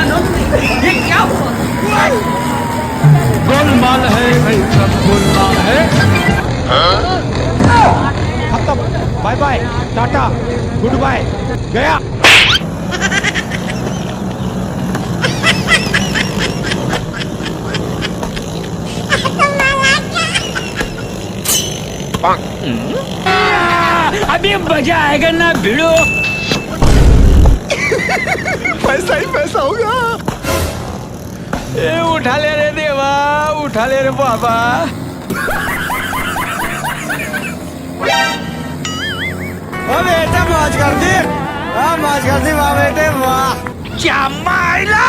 ये क्या हुआ? गोलमाल है भाई, सब गोलमाल है। खत्म, bye bye, tata, goodbye, गया। अभी मजा आएगा ना भिड़ो। पैसा ही पैसा होगा। ए उठा ले रे देवा, उठा ले रे बाबा। बेटा मौज कर दी, मौज कर दी वाह बेटे वाह। क्या मायला।